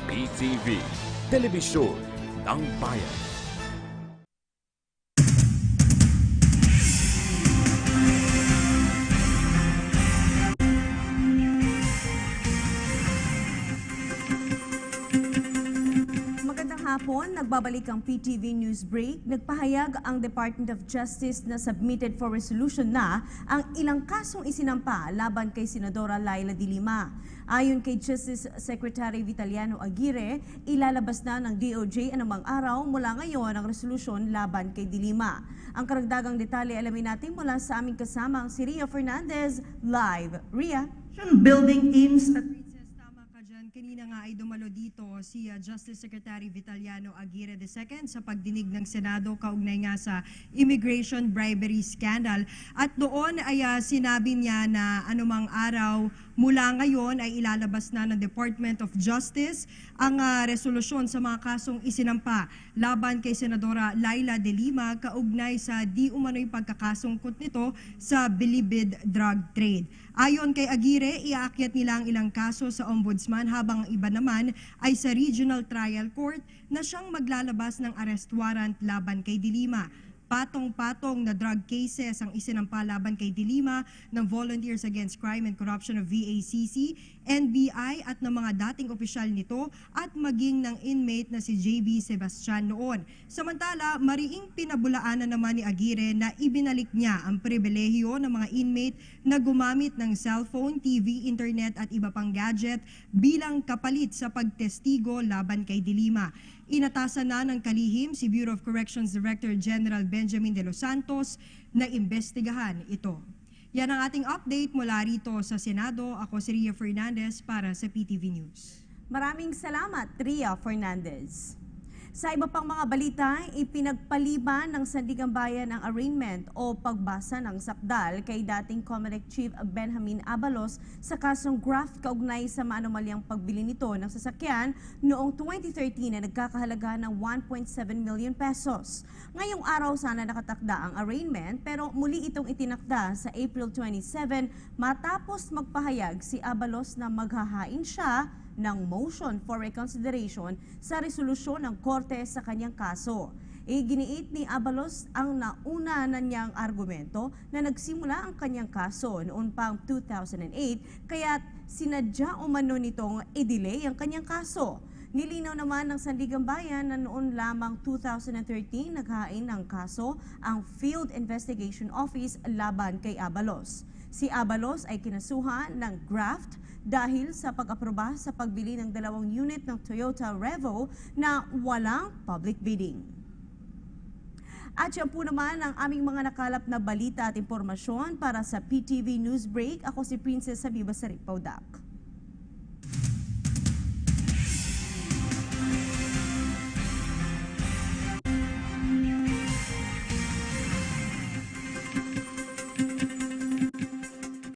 PTV, Telebisyon ng Bayan. Hapon, nagbabalik ang PTV News Break. Nagpahayag ang Department of Justice na submitted for resolution na ang ilang kasong isinampa laban kay Senadora Laila de Lima. Ayon kay Justice Secretary Vitaliano Aguirre, ilalabas na ng DOJ anumang araw mula ngayon ang resolusyon laban kay de Lima. Ang karagdagang detalye alamin natin mula sa aming kasamang si Ria Fernandez live. Ria? Building aims at kanina nga ay dumalo dito si Justice Secretary Vitaliano Aguirre II sa pagdinig ng Senado kaugnay nga sa immigration bribery scandal. At doon ay sinabi niya na anumang araw mula ngayon ay ilalabas na ng Department of Justice ang resolusyon sa mga kasong isinampa laban kay Senadora Laila de Lima kaugnay sa di umano'y pagkakasungkot nito sa bilibid drug trade. Ayon kay Aguirre, iaakyat nila ang ilang kaso sa Ombudsman habang ang iba naman ay sa Regional Trial Court na siyang maglalabas ng arrest warrant laban kay de Lima. Patong-patong na drug cases ang isinampa laban kay de Lima ng Volunteers Against Crime and Corruption of VACC, NBI at ng mga dating opisyal nito at maging ng inmate na si JB Sebastian noon. Samantala, mariing pinabulaanan naman ni Aguirre na ibinalik niya ang pribilehiyo ng mga inmate na gumamit ng cellphone, TV, internet at iba pang gadget bilang kapalit sa pagtestigo laban kay de Lima. Inatasan na ng kalihim si Bureau of Corrections Director General Benjamin de los Santos na imbestigahan ito. Yan ang ating update mula rito sa Senado. Ako si Ria Fernandez para sa PTV News. Maraming salamat, Ria Fernandez. Sa iba pang mga balita, ipinagpaliban ng Sandigan Bayan ang arraignment o pagbasa ng sakdal kay dating COMELEC Chief Benjamin Abalos sa kasong graft kaugnay sa maanumalyang pagbili nito ng sasakyan noong 2013 na nagkakahalaga ng 1.7 million pesos. Ngayong araw sana nakatakda ang arraignment pero muli itong itinakda sa April 27 matapos magpahayag si Abalos na maghahain siya ng motion for reconsideration sa resolusyon ng korte sa kanyang kaso. Iginiit ni Abalos ang nauna na niyang argumento na nagsimula ang kanyang kaso noon pang 2008 kaya't sinadya umano nitong i-delay ang kanyang kaso. Nilinaw naman ng Sandigan Bayan na noon lamang 2013 naghain ng kaso ang Field Investigation Office laban kay Abalos. Si Abalos ay kinasuhan ng graft dahil sa pag-aproba sa pagbili ng 2 unit ng Toyota Revo na walang public bidding. At yan po naman ang aming mga nakalap na balita at impormasyon para sa PTV News Break. Ako si Princess Habiba Saripaudak.